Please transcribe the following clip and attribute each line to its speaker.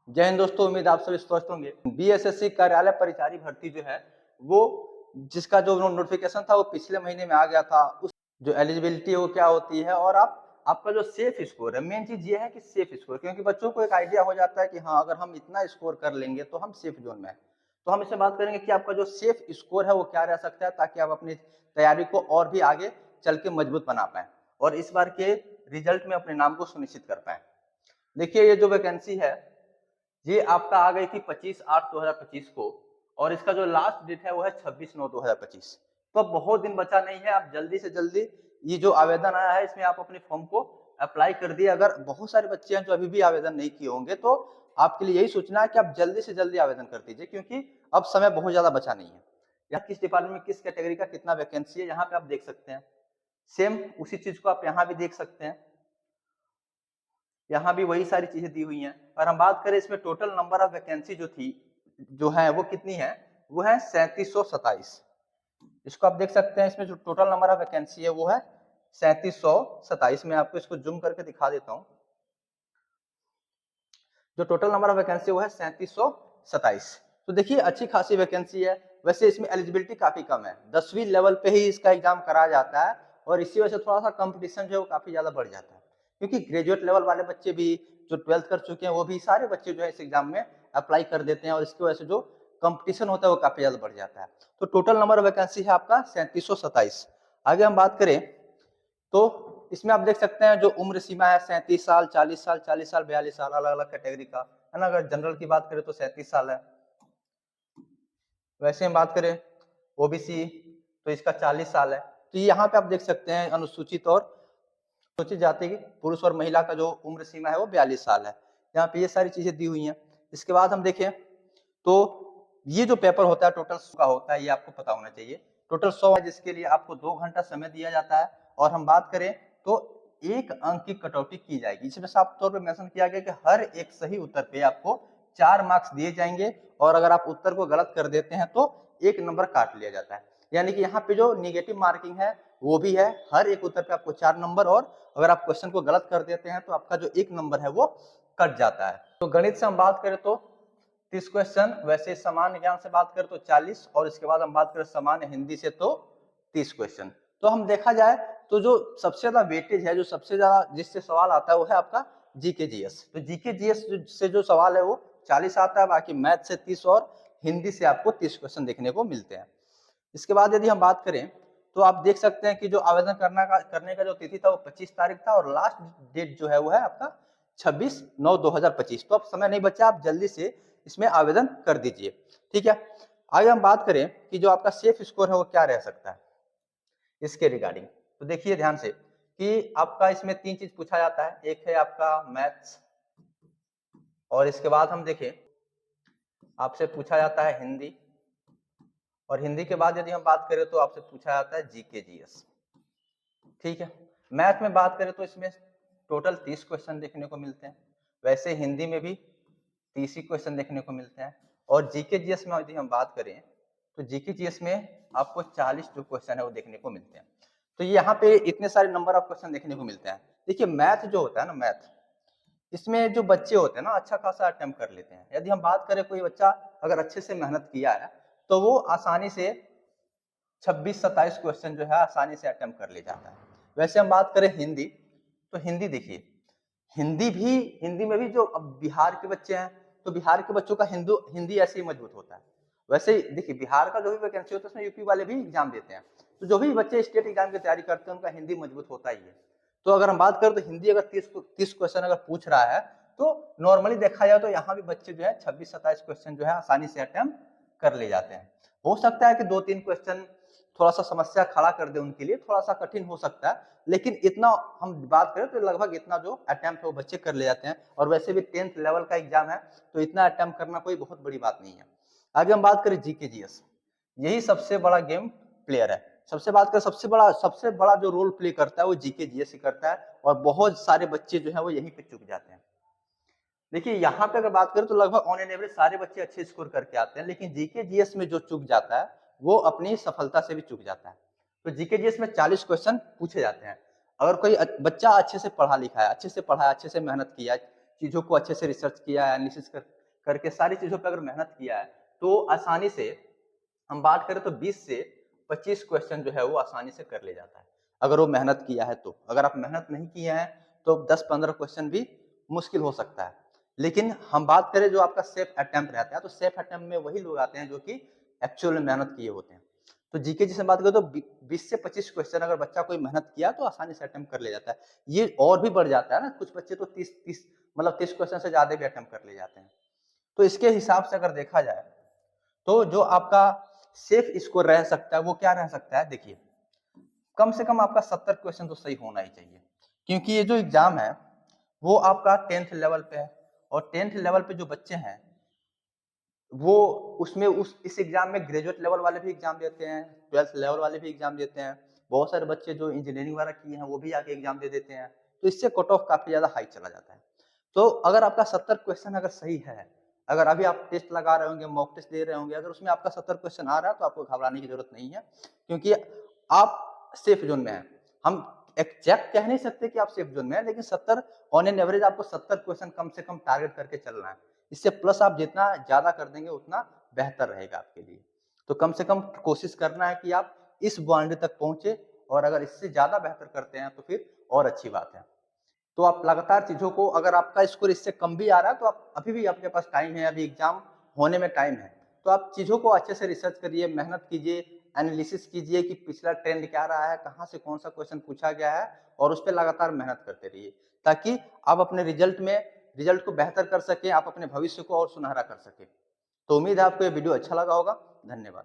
Speaker 1: जय हिंद दोस्तों, उम्मीद आप सभी स्वस्थ होंगे। बीएसएससी कार्यालय परिचारी भर्ती जो है वो जिसका जो नोटिफिकेशन था वो पिछले महीने में आ गया था। उस जो एलिजिबिलिटी है वो क्या होती है और आपका जो सेफ स्कोर है, मेन चीज ये है कि सेफ स्कोर, क्योंकि बच्चों को एक आइडिया हो जाता है कि हाँ अगर हम इतना स्कोर कर लेंगे तो हम सेफ जोन में हैं। तो हम इसमें बात करेंगे कि आपका जो सेफ स्कोर है वो क्या रह सकता है, ताकि आप अपनी तैयारी को और भी आगे चल के मजबूत बना पाए और इस बार के रिजल्ट में अपने नाम को सुनिश्चित कर पाए। देखिए, ये जो वैकेंसी है ये आपका आ गई थी 25/8/2025 को और इसका जो लास्ट डेट है वो है 26/9/2025। तो अब बहुत दिन बचा नहीं है, आप जल्दी से जल्दी ये जो आवेदन आया है इसमें आप अपने फॉर्म को अप्लाई कर दिए। अगर बहुत सारे बच्चे हैं जो अभी भी आवेदन नहीं किए होंगे तो आपके लिए यही सूचना है कि आप जल्दी से जल्दी आवेदन कर दीजिए, क्योंकि अब समय बहुत ज्यादा बचा नहीं है। यहाँ किस डिपार्टमेंट में किस कैटेगरी का कितना वैकेंसी है यहाँ पे आप देख सकते हैं। सेम उसी चीज को आप यहाँ भी देख सकते हैं, यहाँ भी वही सारी चीजें दी हुई हैं। और हम बात करें इसमें टोटल नंबर ऑफ वैकेंसी जो है वो कितनी है, वो है 3727। इसको आप देख सकते हैं, इसमें जो टोटल नंबर ऑफ वैकेंसी है वो है 3727। मैं आपको इसको जूम करके दिखा देता हूँ। जो टोटल नंबर ऑफ वैकेंसी वो है 3727। तो देखिए अच्छी खासी वैकेंसी है। वैसे इसमें एलिजिबिलिटी काफी कम है, 10वीं लेवल पे ही इसका एग्जाम कराया जाता है और इसी वजह से थोड़ा सा कंपटीशन जो है वो काफी ज्यादा बढ़ जाता है, क्योंकि ग्रेजुएट लेवल वाले बच्चे भी जो 12th कर चुके हैं वो भी सारे बच्चे जो है इस एग्जाम में अप्लाई कर देते हैं और इसकी वजह से जो कंपटीशन होता है वो काफी ज्यादा बढ़ जाता है। तो टोटल नंबर ऑफ वैकेंसी है आपका 3727। आगे हम बात करें तो इसमें आप देख सकते हैं जो उम्र सीमा है 37 साल, 40 साल, 40 साल, 42 साल, अलग अलग कैटेगरी का है ना। अगर जनरल की बात करें तो 37 साल है। वैसे हम बात करें ओबीसी तो इसका 40 साल है। तो यहाँ पे आप देख सकते हैं अनुसूचित और अनुसूचित जाति की पुरुष और महिला का जो उम्र सीमा है वो 42 साल है। यहाँ पे ये सारी चीजें दी हुई हैं। इसके बाद हम देखें तो ये जो पेपर होता है टोटल 100 का होता है, ये आपको पता होना चाहिए। टोटल 100 है जिसके लिए आपको 2 घंटा समय दिया जाता है। और हम बात करें तो 1 अंक की कटौती की जाएगी। इसमें साफ तौर पे मेंशन किया गया कि हर एक सही उत्तर पे आपको 4 मार्क्स दिए जाएंगे और अगर आप उत्तर को गलत कर देते हैं तो 1 नंबर काट लिया जाता है। यानी कि यहाँ पे जो निगेटिव मार्किंग है वो भी है, हर एक उत्तर पे आपको 4 नंबर, और अगर आप क्वेश्चन को गलत कर देते हैं तो आपका जो 1 नंबर है वो कट जाता है। तो गणित से हम बात करें तो 30 क्वेश्चन, वैसे सामान्य ज्ञान से बात करें तो 40, और इसके बाद हम बात करें सामान्य हिंदी से तो 30 क्वेश्चन। तो हम देखा जाए तो जो सबसे ज्यादा वेटेज है, जो सबसे ज्यादा जिससे सवाल आता है वो है आपका जीके जीएस। तो जीके जीएस से जो सवाल है वो 40 आता है, बाकी मैथ से 30 और हिंदी से आपको 30 क्वेश्चन देखने को मिलते हैं। इसके बाद यदि हम बात करें तो आप देख सकते हैं कि जो आवेदन करने का जो तिथि था वो 25 तारीख था और लास्ट डेट जो है वो है आपका 26/9/2025। तो अब समय नहीं बचा, आप जल्दी से इसमें आवेदन कर दीजिए। ठीक है, आगे हम बात करें कि जो आपका सेफ स्कोर है वो क्या रह सकता है इसके रिगार्डिंग। तो देखिए ध्यान से कि आपका इसमें 3 चीज पूछा जाता है। एक है आपका मैथ्स, और इसके बाद हम देखें आपसे पूछा जाता है हिंदी, और हिंदी के बाद यदि हम बात करें तो आपसे पूछा जाता है जीके जीएस। ठीक है, मैथ में बात करें तो इसमें टोटल 30 क्वेश्चन देखने को मिलते हैं। वैसे हिंदी में भी 30 ही क्वेश्चन देखने को मिलते हैं। और जीके जीएस में यदि हम बात करें तो जीके जीएस में आपको 40 जो क्वेश्चन है वो देखने को मिलते हैं। तो यहाँ पे इतने सारे नंबर ऑफ क्वेश्चन देखने को मिलते हैं। देखिए मैथ जो होता है ना, मैथ इसमें जो बच्चे होते हैं ना अच्छा खासा अटेम्प्ट कर लेते हैं। यदि हम बात करें कोई बच्चा अगर अच्छे से मेहनत किया है तो वो आसानी से 26-27 क्वेश्चन जो है आसानी से अटेम्प्ट कर ले जाता है। वैसे हम बात करें हिंदी तो हिंदी देखिए, हिंदी में भी जो अब बिहार के बच्चे हैं तो बिहार के बच्चों का हिंदी ऐसे ही मजबूत होता है। वैसे ही देखिए बिहार का जो भी वैकेंसी होता है उसमें यूपी वाले भी एग्जाम देते हैं। तो जो भी बच्चे स्टेट एग्जाम की तैयारी करते हैं उनका हिंदी मजबूत होता ही है। तो अगर हम बात करें तो हिंदी अगर 30 क्वेश्चन अगर पूछ रहा है तो नॉर्मली देखा जाए तो यहाँ भी बच्चे जो है 26-27 क्वेश्चन जो है आसानी से अटेम्प्ट कर ले जाते हैं। हो सकता है कि 2-3 क्वेश्चन थोड़ा सा समस्या खड़ा कर दे, उनके लिए थोड़ा सा कठिन हो सकता है, लेकिन इतना हम बात करें तो लगभग इतना जो अटेम्प्ट है वो बच्चे कर ले जाते हैं। और वैसे भी 10th लेवल का एग्जाम है तो इतना अटेम्प्ट करना कोई बहुत बड़ी बात नहीं है। आगे हम बात करें जीके जीएस, यही सबसे बड़ा गेम प्लेयर है। सबसे बड़ा जो रोल प्ले करता है वो जीके जीएस ही करता है, और बहुत सारे बच्चे जो है वो यहीं पे चुक जाते हैं। देखिए यहाँ पे अगर बात करें तो लगभग ऑन एन एवरेज सारे बच्चे अच्छे स्कोर करके आते हैं, लेकिन जीके जीएस में जो चूक जाता है वो अपनी सफलता से भी चूक जाता है। तो जीके जीएस में 40 क्वेश्चन पूछे जाते हैं। अगर कोई बच्चा अच्छे से पढ़ा लिखा है, अच्छे से पढ़ा है, अच्छे से मेहनत किया है, चीजों को अच्छे से रिसर्च किया है, एनालिसिस करके सारी चीजों पर अगर मेहनत किया है तो आसानी से हम बात करें तो 20 से 25 क्वेश्चन जो है वो आसानी से कर ले जाता है, अगर वो मेहनत किया है तो। अगर आप मेहनत नहीं किए हैं तो 10-15 क्वेश्चन भी मुश्किल हो सकता है। लेकिन हम बात करें जो आपका सेफ अटेम्प्ट रहता है, तो सेफ अटेम्प्ट में वही लोग आते हैं जो कि एक्चुअल में मेहनत किए होते हैं। तो जीके जिसमें बात करें तो 20 से 25 क्वेश्चन अगर बच्चा कोई मेहनत किया तो आसानी से अटेम्प्ट कर ले जाता है। ये और भी बढ़ जाता है ना, कुछ बच्चे तो 30 मतलब 30 क्वेश्चन से ज्यादा भी अटेम्प्ट कर ले जाते हैं। तो इसके हिसाब से अगर देखा जाए तो जो आपका सेफ स्कोर रह सकता है वो क्या रह सकता है, देखिए कम से कम आपका 70 क्वेश्चन तो सही होना ही चाहिए, क्योंकि ये जो एग्जाम है वो आपका 10th लेवल पे है, और 10th लेवल पे जो बच्चे हैं वो उसमें इस एग्जाम में ग्रेजुएट लेवल वाले भी एग्जाम देते हैं, 12th लेवल वाले भी एग्जाम देते हैं, बहुत सारे बच्चे जो इंजीनियरिंग वगैरह किए हैं वो भी आके एग्जाम दे देते हैं, तो इससे कट ऑफ काफी ज्यादा हाई चला जाता है। तो अगर आपका 70 क्वेश्चन अगर सही है, अगर अभी आप टेस्ट लगा रहे होंगे, मॉक टेस्ट दे रहे होंगे, अगर उसमें आपका 70 क्वेश्चन आ रहा है तो आपको घबराने की जरूरत नहीं है, क्योंकि आप सेफ जोन में हैं। हम एग्जैक्ट कह नहीं सकते कि आप सेफ जोन में हैं, लेकिन 70 ऑन एन एवरेज आपको 70 क्वेश्चन कम से कम टारगेट करके चलना है। इससे प्लस आप जितना ज्यादा कर देंगे उतना बेहतर रहेगा आपके लिए। तो कम से कम कोशिश करना है कि आप इस बाउंड्री तक पहुंचे, और अगर इससे ज्यादा बेहतर करते हैं तो फिर और अच्छी बात है। तो आप लगातार चीजों को, अगर आपका स्कोर इससे कम भी आ रहा है तो आप अभी भी आपके पास टाइम है, अभी एग्जाम होने में टाइम है, तो आप चीजों को अच्छे से रिसर्च करिए, मेहनत कीजिए, एनालिसिस कीजिए कि पिछला ट्रेंड क्या रहा है, कहाँ से कौन सा क्वेश्चन पूछा गया है, और उस पर लगातार मेहनत करते रहिए, ताकि आप अपने रिजल्ट को बेहतर कर सकें, आप अपने भविष्य को और सुनहरा कर सकें। तो उम्मीद है आपको ये वीडियो अच्छा लगा होगा। धन्यवाद।